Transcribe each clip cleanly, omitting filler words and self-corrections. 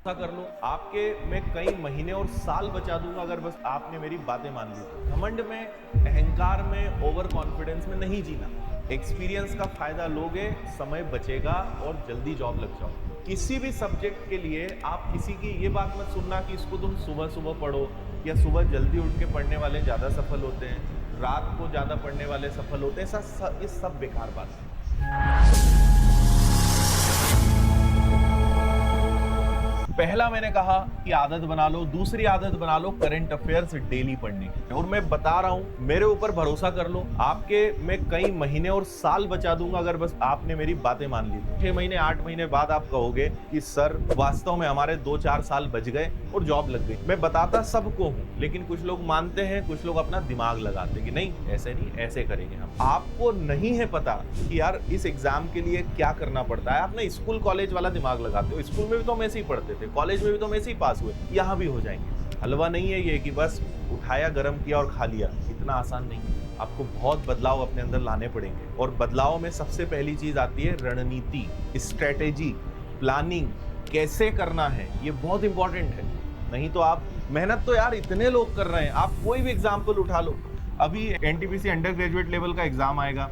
ऐसा कर लो, आपके मैं कई महीने और साल बचा दूंगा अगर बस आपने मेरी बातें मान ली तो। घमंड में, अहंकार में, ओवर कॉन्फिडेंस में नहीं जीना। एक्सपीरियंस का फायदा लोगे, समय बचेगा और जल्दी जॉब लग जाओ। किसी भी सब्जेक्ट के लिए आप किसी की ये बात मत सुनना कि इसको तुम सुबह सुबह पढ़ो, या सुबह जल्दी उठ के पढ़ने वाले ज़्यादा सफल होते हैं, रात को ज़्यादा पढ़ने वाले सफल होते हैं। ये सब बेकार बात है। पहला मैंने कहा कि आदत बना लो, दूसरी आदत बना लो करंट अफेयर्स डेली पढ़ने की। और मैं बता रहा हूं, मेरे ऊपर भरोसा कर लो, आपके मैं कई महीने और साल बचा दूंगा अगर बस आपने मेरी बातें मान ली तो। 6 महीने 8 महीने बाद आप कहोगे कि सर वास्तव में हमारे 2-4 साल बच गए और जॉब लग गई। मैं बताता सबको हूँ, लेकिन कुछ लोग मानते हैं, कुछ लोग अपना दिमाग लगाते हैं कि नहीं ऐसे नहीं, ऐसे करेंगे हम। आपको नहीं है पता कि यार इस एग्जाम के लिए क्या करना पड़ता है। आप ना स्कूल कॉलेज वाला दिमाग लगाते हो। स्कूल में भी तो हम ऐसे ही पढ़ते थे, कॉलेज में भी तो हम ऐसे ही पास हुए, यहाँ भी हो जाएंगे। हलवा नहीं है ये कि बस उठाया, गर्म किया और खा लिया। इतना आसान नहीं है। आपको बहुत बदलाव अपने अंदर लाने पड़ेंगे, और बदलाव में सबसे पहली चीज आती है रणनीति, स्ट्रेटेजी, प्लानिंग। कैसे करना है ये बहुत इंपॉर्टेंट है। नहीं तो आप मेहनत तो यार इतने लोग कर रहे हैं। आप कोई भी एग्जाम्पल उठा लो, अभी एनटीपीसी अंडर ग्रेजुएट लेवल का एग्जाम आएगा,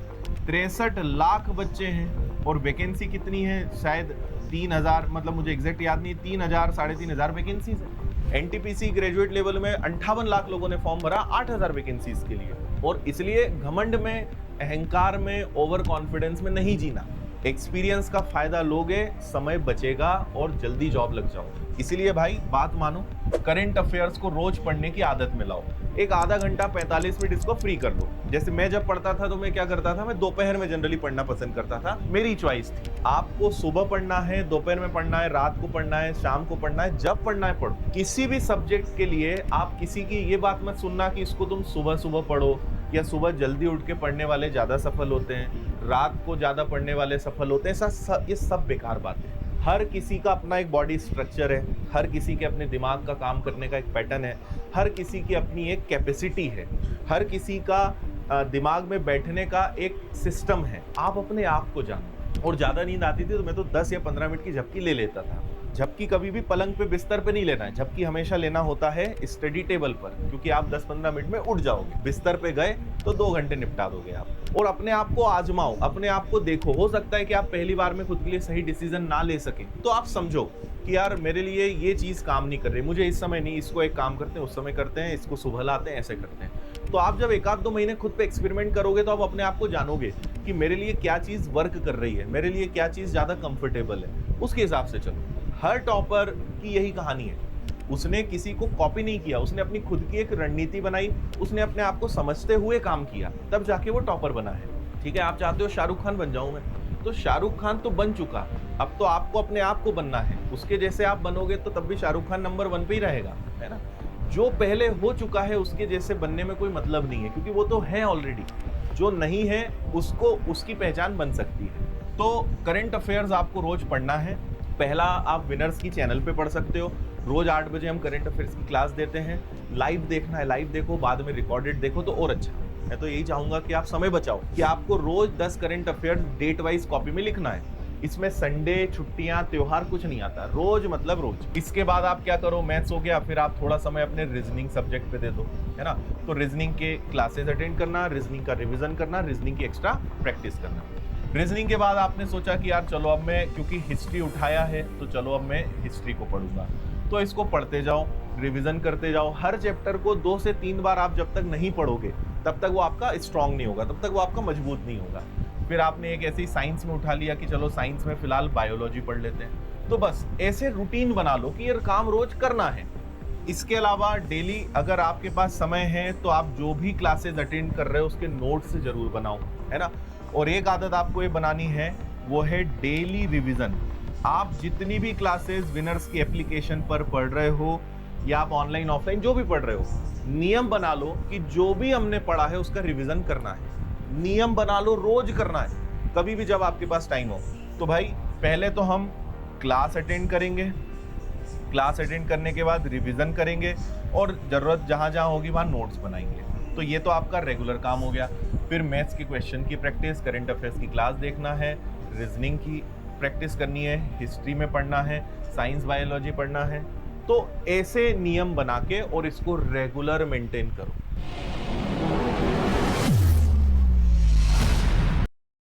63 लाख बच्चे हैं और वैकेंसी कितनी है, शायद 3000, मतलब मुझे एग्जैक्ट याद नहीं, 3000 3,500 वैकेंसीज है। एनटीपीसी ग्रेजुएट लेवल में 58 लाख लोगों ने फॉर्म भरा 8000 वैकेंसीज के लिए। और इसलिए घमंड में, अहंकार में, ओवर कॉन्फिडेंस में नहीं जीना। एक्सपीरियंस का फायदा लोगे, समय बचेगा और जल्दी जॉब लग जाओ। इसीलिए भाई बात मानो, करंट अफेयर्स को रोज पढ़ने की आदत में लाओ। एक आधा घंटा 45 मिनट इसको फ्री कर लो। जैसे मैं जब पढ़ता था तो मैं क्या करता था, मैं दोपहर में जनरली पढ़ना पसंद करता था, मेरी चॉइस थी। आपको सुबह पढ़ना है, दोपहर में पढ़ना है, रात को पढ़ना है, शाम को पढ़ना है, जब पढ़ना है पढ़ो। किसी भी सब्जेक्ट के लिए आप किसी की ये बात मत सुनना कि इसको तुम सुबह सुबह पढ़ो, या सुबह जल्दी उठ के पढ़ने वाले ज्यादा सफल होते हैं, रात को ज्यादा पढ़ने वाले सफल होते हैं। ये सब बेकार बात है। हर किसी का अपना एक बॉडी स्ट्रक्चर है, हर किसी के अपने दिमाग का काम करने का एक पैटर्न है, हर किसी की अपनी एक कैपेसिटी है, हर किसी का दिमाग में बैठने का एक सिस्टम है। आप अपने आप को जानो। और ज़्यादा नींद आती थी तो मैं तो 10 या 15 मिनट की झपकी ले लेता था। झपकी कभी भी पलंग पे, बिस्तर पे नहीं लेना है। झपकी हमेशा लेना होता है स्टडी टेबल पर, क्योंकि आप 10-15 मिनट में उठ जाओगे। बिस्तर पे गए तो 2 घंटे निपटा दोगे आप। और अपने आप को आजमाओ, अपने आप को देखो। हो सकता है कि आप पहली बार में खुद के लिए सही डिसीजन ना ले सके, तो आप समझो कि यार मेरे लिए ये चीज़ काम नहीं कर रही, मुझे इस समय नहीं, इसको एक काम करते हैं, उस समय करते हैं, इसको सुबह लाते हैं, ऐसे करते हैं। तो आप जब 1-2 महीने खुद पे एक्सपेरिमेंट करोगे तो आप अपने आप को जानोगे कि मेरे लिए क्या चीज़ वर्क कर रही है, मेरे लिए क्या चीज़ ज़्यादा कंफर्टेबल है। उसके हिसाब से चलो। हर टॉपर की यही कहानी है। उसने किसी को कॉपी नहीं किया, उसने अपनी खुद की एक रणनीति बनाई, उसने अपने आप को समझते हुए काम किया, तब जाके वो टॉपर बना है। ठीक है, आप चाहते हो शाहरुख खान बन जाऊं मैं, तो शाहरुख खान तो बन चुका, अब तो आपको अपने आप को बनना है। उसके जैसे आप बनोगे तो तब भी शाहरुख खान नंबर 1 पे ही रहेगा, है ना। जो पहले हो चुका है उसके जैसे बनने में कोई मतलब नहीं है, क्योंकि वो तो है ऑलरेडी। जो नहीं है उसको, उसकी पहचान बन सकती है। तो करंट अफेयर्स आपको रोज पढ़ना है। पहला, आप विनर्स की चैनल पे पढ़ सकते हो। रोज 8 बजे हम करंट अफेयर्स की क्लास देते हैं। लाइव देखना है लाइव देखो, बाद में रिकॉर्डेड देखो तो और अच्छा। मैं तो यही चाहूंगा कि आप समय बचाओ, कि आपको रोज 10 current affairs date wise copy में लिखना है। इसमें संडे, छुट्टियां, त्योहार कुछ नहीं आता, रोज मतलब रोज। इसके बाद आप क्या करो, मैथ्स हो गया, फिर आप थोड़ा समय अपने रीजनिंग सब्जेक्ट पे दे दो, है ना। तो रीजनिंग के क्लासेस अटेंड करना, रीजनिंग का रिविजन करना, रीजनिंग की एक्स्ट्रा प्रैक्टिस करना। रीजनिंग के बाद आपने सोचा कि यार चलो अब मैं, क्योंकि हिस्ट्री उठाया है तो चलो अब मैं हिस्ट्री को पढ़ूंगा। तो इसको पढ़ते जाओ, रिवीजन करते जाओ। हर चैप्टर को 2 से 3 बार आप जब तक नहीं पढ़ोगे तब तक वो आपका स्ट्रांग नहीं होगा, तब तक वो आपका मजबूत नहीं होगा। फिर आपने एक ऐसी साइंस में उठा लिया कि चलो साइंस में फिलहाल बायोलॉजी पढ़ लेते हैं। तो बस ऐसे रूटीन बना लो कि ये काम रोज करना है। इसके अलावा डेली अगर आपके पास समय है तो आप जो भी क्लासेस अटेंड कर रहे हो उसके नोट्स जरूर बनाओ, है ना। और एक आदत आपको ये बनानी है, वो है डेली रिवीजन। आप जितनी भी क्लासेस विनर्स की एप्लीकेशन पर पढ़ रहे हो, या आप ऑनलाइन ऑफलाइन जो भी पढ़ रहे हो, नियम बना लो कि जो भी हमने पढ़ा है उसका रिवीजन करना है। नियम बना लो, रोज करना है, कभी भी जब आपके पास टाइम हो। तो भाई पहले तो हम क्लास अटेंड करेंगे, क्लास अटेंड करने के बाद रिवीजन करेंगे, और जरूरत जहाँ जहाँ होगी वहाँ नोट्स बनाएंगे। तो ये तो आपका रेगुलर काम हो गया। फिर मैथ्स के क्वेश्चन की प्रैक्टिस, करंट अफेयर्स की क्लास देखना है, रीजनिंग की प्रैक्टिस करनी है, हिस्ट्री में पढ़ना है, साइंस बायोलॉजी पढ़ना है, तो ऐसे नियम बना के और इसको रेगुलर मेंटेन करो।